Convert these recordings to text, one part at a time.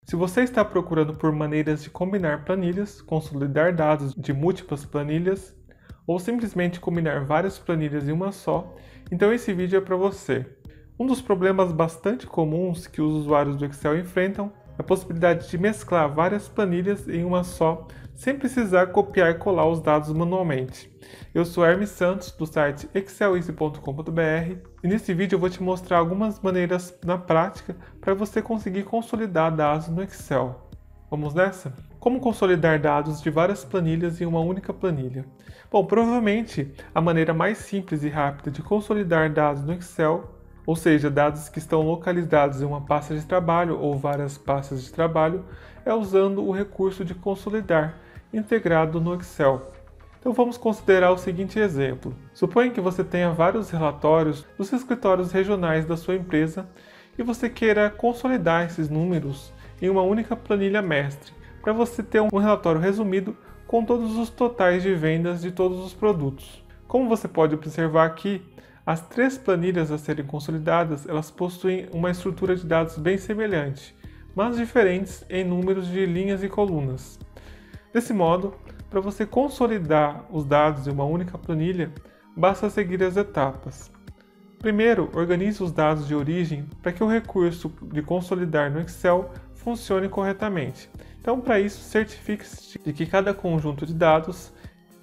Se você está procurando por maneiras de combinar planilhas, consolidar dados de múltiplas planilhas, ou simplesmente combinar várias planilhas em uma só, então esse vídeo é para você. Um dos problemas bastante comuns que os usuários do Excel enfrentam é a possibilidade de mesclar várias planilhas em uma só, sem precisar copiar e colar os dados manualmente. Eu sou Hermes Santos, do site exceleasy.com.br, e nesse vídeo eu vou te mostrar algumas maneiras na prática para você conseguir consolidar dados no Excel. Vamos nessa? Como consolidar dados de várias planilhas em uma única planilha? Bom, provavelmente a maneira mais simples e rápida de consolidar dados no Excel, ou seja, dados que estão localizados em uma pasta de trabalho ou várias pastas de trabalho, é usando o recurso de consolidar, integrado no Excel. Então vamos considerar o seguinte exemplo. Suponha que você tenha vários relatórios dos escritórios regionais da sua empresa e você queira consolidar esses números em uma única planilha mestre, para você ter um relatório resumido com todos os totais de vendas de todos os produtos. Como você pode observar aqui, as três planilhas a serem consolidadas, elas possuem uma estrutura de dados bem semelhante, mas diferentes em números de linhas e colunas. Desse modo, para você consolidar os dados em uma única planilha, basta seguir as etapas. Primeiro, organize os dados de origem para que o recurso de consolidar no Excel funcione corretamente. Então, para isso, certifique-se de que cada conjunto de dados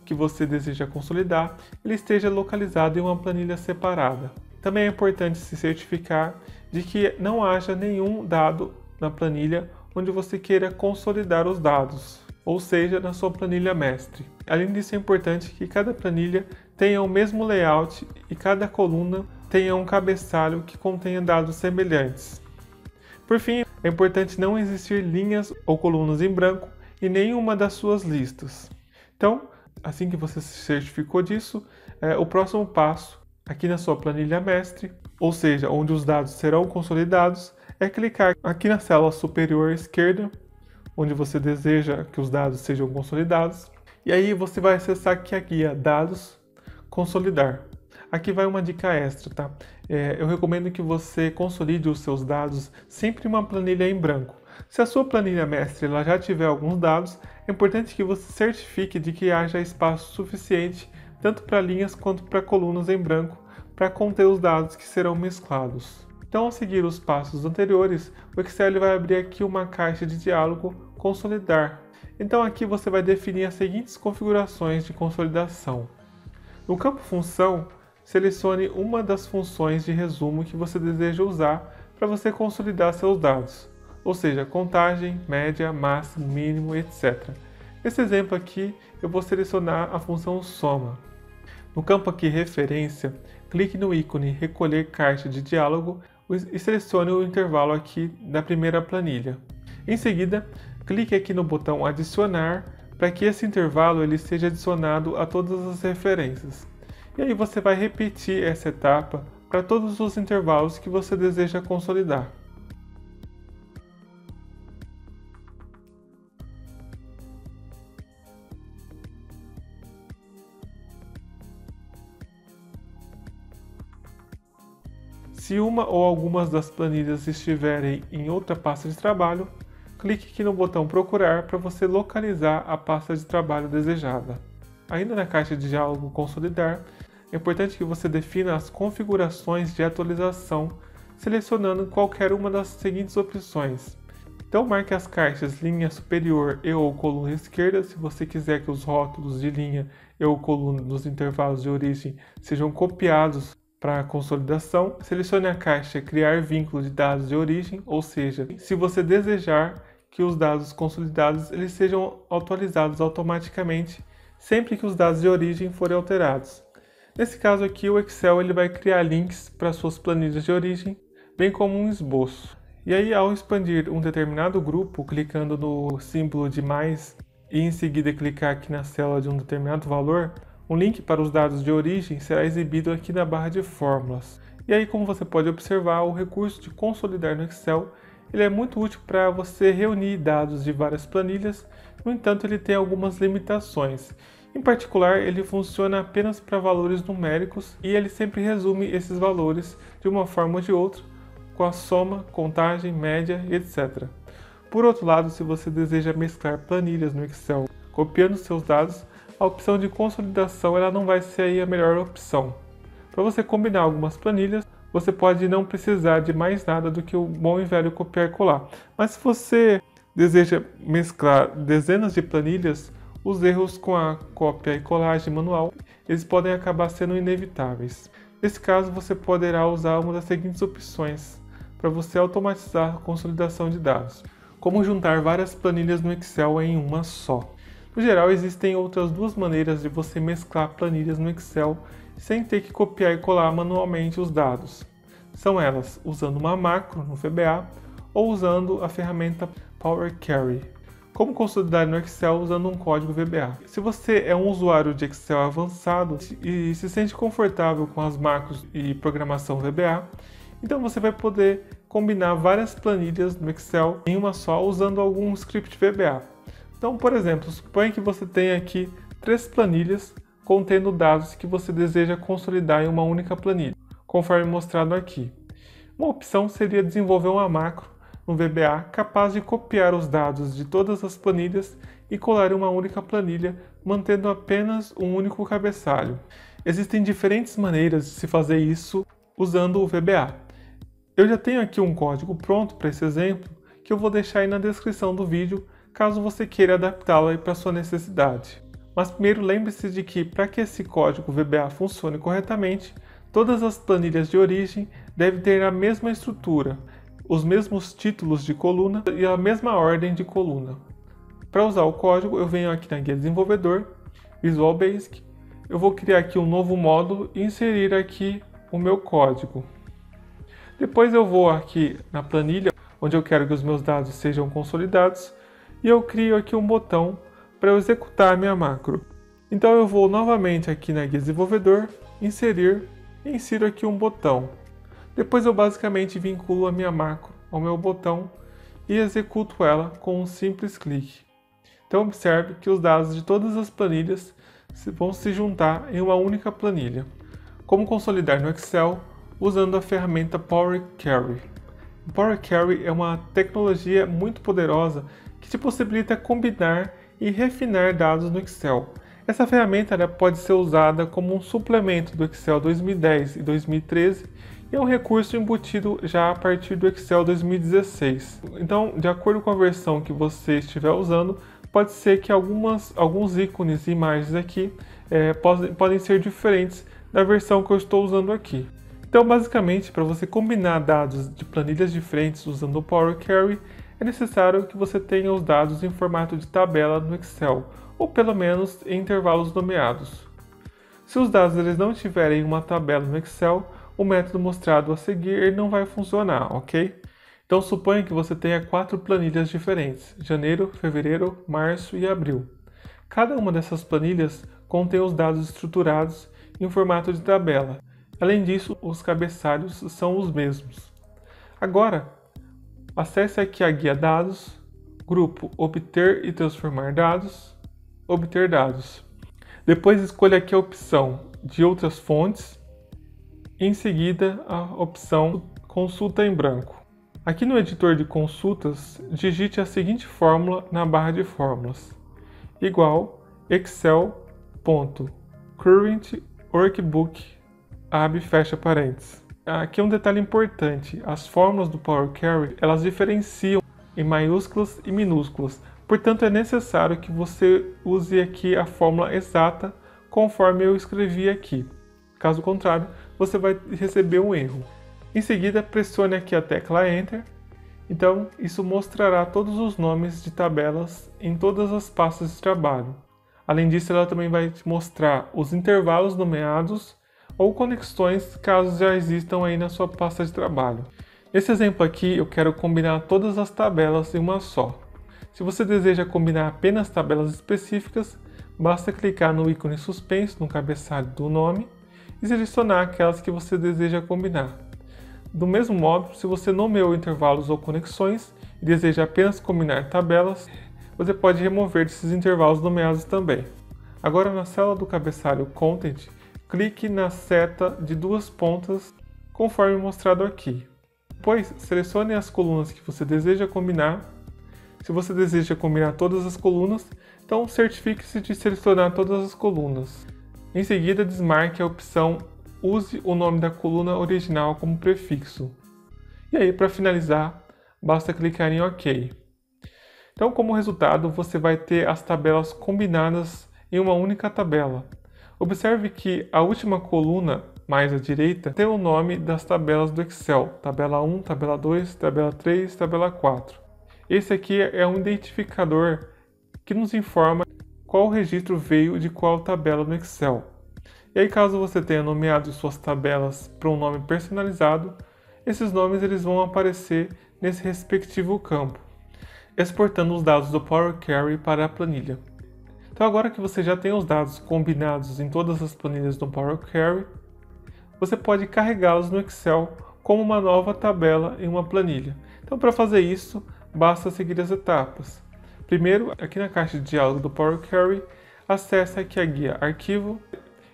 que você deseja consolidar, ele esteja localizado em uma planilha separada. Também é importante se certificar de que não haja nenhum dado na planilha onde você queira consolidar os dados, ou seja, na sua planilha mestre. Além disso, é importante que cada planilha tenha o mesmo layout e cada coluna tenha um cabeçalho que contenha dados semelhantes. Por fim, é importante não existir linhas ou colunas em branco em nenhuma das suas listas. Então, assim que você se certificou disso, o próximo passo aqui na sua planilha mestre, ou seja, onde os dados serão consolidados, é clicar aqui na célula superior esquerda, onde você deseja que os dados sejam consolidados, e aí você vai acessar aqui a guia Dados, Consolidar. Aqui vai uma dica extra, tá? Eu recomendo que você consolide os seus dados sempre em uma planilha em branco. Se a sua planilha mestre ela já tiver alguns dados, é importante que você certifique de que haja espaço suficiente tanto para linhas quanto para colunas em branco para conter os dados que serão mesclados. Então, ao seguir os passos anteriores, o Excel vai abrir aqui uma caixa de diálogo Consolidar. Então aqui você vai definir as seguintes configurações de consolidação. No campo Função, selecione uma das funções de resumo que você deseja usar para você consolidar seus dados, ou seja, contagem, média, máximo, mínimo, etc. Nesse exemplo aqui, eu vou selecionar a função Soma. No campo aqui Referência, clique no ícone Recolher caixa de diálogo e selecione o intervalo aqui da primeira planilha. Em seguida, clique aqui no botão Adicionar para que esse intervalo ele seja adicionado a todas as referências. E aí você vai repetir essa etapa para todos os intervalos que você deseja consolidar. Se uma ou algumas das planilhas estiverem em outra pasta de trabalho, clique aqui no botão Procurar para você localizar a pasta de trabalho desejada. Ainda na caixa de diálogo Consolidar, é importante que você defina as configurações de atualização, selecionando qualquer uma das seguintes opções. Então marque as caixas linha superior e ou coluna esquerda se você quiser que os rótulos de linha e ou coluna dos intervalos de origem sejam copiados para a consolidação. Selecione a caixa Criar vínculo de dados de origem, ou seja, se você desejar que os dados consolidados eles sejam atualizados automaticamente sempre que os dados de origem forem alterados. Nesse caso aqui, o Excel ele vai criar links para suas planilhas de origem, bem como um esboço. E aí, ao expandir um determinado grupo, clicando no símbolo de mais e em seguida clicar aqui na célula de um determinado valor, um link para os dados de origem será exibido aqui na barra de fórmulas. E aí, como você pode observar, o recurso de consolidar no Excel ele é muito útil para você reunir dados de várias planilhas, no entanto, ele tem algumas limitações. Em particular, ele funciona apenas para valores numéricos e ele sempre resume esses valores de uma forma ou de outra, com a soma, contagem, média, etc. Por outro lado, se você deseja mesclar planilhas no Excel copiando seus dados, a opção de consolidação ela não vai ser aí a melhor opção. Para você combinar algumas planilhas, você pode não precisar de mais nada do que o bom e velho copiar e colar. Mas se você deseja mesclar dezenas de planilhas, os erros com a cópia e colagem manual, eles podem acabar sendo inevitáveis. Nesse caso, você poderá usar uma das seguintes opções para você automatizar a consolidação de dados. Como juntar várias planilhas no Excel em uma só. No geral, existem outras duas maneiras de você mesclar planilhas no Excel sem ter que copiar e colar manualmente os dados. São elas usando uma macro no VBA ou usando a ferramenta Power Query. Como consolidar no Excel usando um código VBA. Se você é um usuário de Excel avançado e se sente confortável com as macros e programação VBA, então você vai poder combinar várias planilhas no Excel em uma só usando algum script VBA. Então, por exemplo, suponha que você tenha aqui 3 planilhas contendo dados que você deseja consolidar em uma única planilha, conforme mostrado aqui. Uma opção seria desenvolver uma macro no VBA capaz de copiar os dados de todas as planilhas e colar em uma única planilha, mantendo apenas um único cabeçalho. Existem diferentes maneiras de se fazer isso usando o VBA. Eu já tenho aqui um código pronto para esse exemplo, que eu vou deixar aí na descrição do vídeo, caso você queira adaptá-lo para sua necessidade. Mas primeiro lembre-se de que para que esse código VBA funcione corretamente, todas as planilhas de origem devem ter a mesma estrutura, os mesmos títulos de coluna e a mesma ordem de coluna. Para usar o código, eu venho aqui na guia desenvolvedor, Visual Basic, eu vou criar aqui um novo módulo e inserir aqui o meu código. Depois eu vou aqui na planilha, onde eu quero que os meus dados sejam consolidados, e eu crio aqui um botão para eu executar a minha macro. Então eu vou novamente aqui na guia desenvolvedor, inserir e insiro aqui um botão. Depois eu basicamente vinculo a minha macro ao meu botão e executo ela com um simples clique. Então observe que os dados de todas as planilhas vão se juntar em uma única planilha. Como consolidar no Excel? Usando a ferramenta Power Query. O Power Query é uma tecnologia muito poderosa que te possibilita combinar e refinar dados no Excel. Essa ferramenta pode ser usada como um suplemento do Excel 2010 e 2013 e é um recurso embutido já a partir do Excel 2016. Então, de acordo com a versão que você estiver usando, pode ser que alguns ícones e imagens aqui podem ser diferentes da versão que eu estou usando aqui. Então, basicamente, para você combinar dados de planilhas diferentes usando o Power Query, é necessário que você tenha os dados em formato de tabela no Excel, ou pelo menos em intervalos nomeados. Se os dados eles não estiverem em uma tabela no Excel, o método mostrado a seguir não vai funcionar, ok? Então suponha que você tenha 4 planilhas diferentes, janeiro, fevereiro, março e abril. Cada uma dessas planilhas contém os dados estruturados em formato de tabela. Além disso, os cabeçalhos são os mesmos. Agora, acesse aqui a guia Dados, grupo Obter e Transformar Dados, Obter Dados. Depois escolha aqui a opção de outras fontes e em seguida a opção Consulta em branco. Aqui no editor de consultas, digite a seguinte fórmula na barra de fórmulas, igual excel.currentWorkbook abre e fecha parênteses. Aqui é um detalhe importante, as fórmulas do Power Query, elas diferenciam em maiúsculas e minúsculas, portanto é necessário que você use aqui a fórmula exata conforme eu escrevi aqui. Caso contrário, você vai receber um erro. Em seguida, pressione aqui a tecla Enter, então isso mostrará todos os nomes de tabelas em todas as pastas de trabalho. Além disso, ela também vai te mostrar os intervalos nomeados ou conexões caso já existam aí na sua pasta de trabalho. Nesse exemplo aqui eu quero combinar todas as tabelas em uma só. Se você deseja combinar apenas tabelas específicas, basta clicar no ícone suspenso no cabeçalho do nome e selecionar aquelas que você deseja combinar. Do mesmo modo, se você nomeou intervalos ou conexões e deseja apenas combinar tabelas, você pode remover esses intervalos nomeados também. Agora na célula do cabeçalho Content, clique na seta de 2 pontas, conforme mostrado aqui. Depois, selecione as colunas que você deseja combinar Se você deseja combinar todas as colunas, então certifique-se de selecionar todas as colunas. Em seguida, desmarque a opção Use o nome da coluna original como prefixo. E aí, para finalizar, basta clicar em OK. Então, como resultado, você vai ter as tabelas combinadas em uma única tabela. Observe que a última coluna, mais à direita, tem o nome das tabelas do Excel, tabela 1, tabela 2, tabela 3, tabela 4. Esse aqui é um identificador que nos informa qual registro veio de qual tabela no Excel. E aí, caso você tenha nomeado suas tabelas para um nome personalizado, esses nomes eles vão aparecer nesse respectivo campo, exportando os dados do Power Query para a planilha. Então, agora que você já tem os dados combinados em todas as planilhas do Power Query, você pode carregá-los no Excel como uma nova tabela em uma planilha. Então, para fazer isso, basta seguir as etapas. Primeiro, aqui na caixa de diálogo do Power Query, acesse aqui a guia Arquivo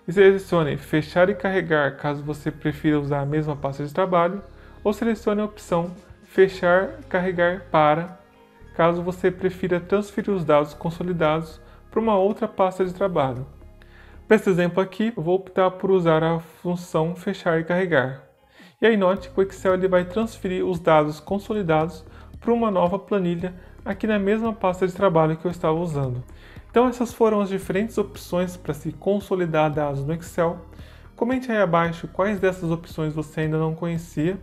e selecione Fechar e Carregar caso você prefira usar a mesma pasta de trabalho, ou selecione a opção Fechar e Carregar para, caso você prefira transferir os dados consolidados para uma outra pasta de trabalho. Para esse exemplo aqui, eu vou optar por usar a função Fechar e Carregar. E aí note que o Excel ele vai transferir os dados consolidados para uma nova planilha aqui na mesma pasta de trabalho que eu estava usando. Então essas foram as diferentes opções para se consolidar dados no Excel. Comente aí abaixo quais dessas opções você ainda não conhecia.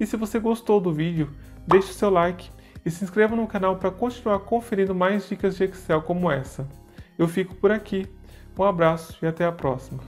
E se você gostou do vídeo, deixe o seu like e se inscreva no canal para continuar conferindo mais dicas de Excel como essa. Eu fico por aqui, um abraço e até a próxima.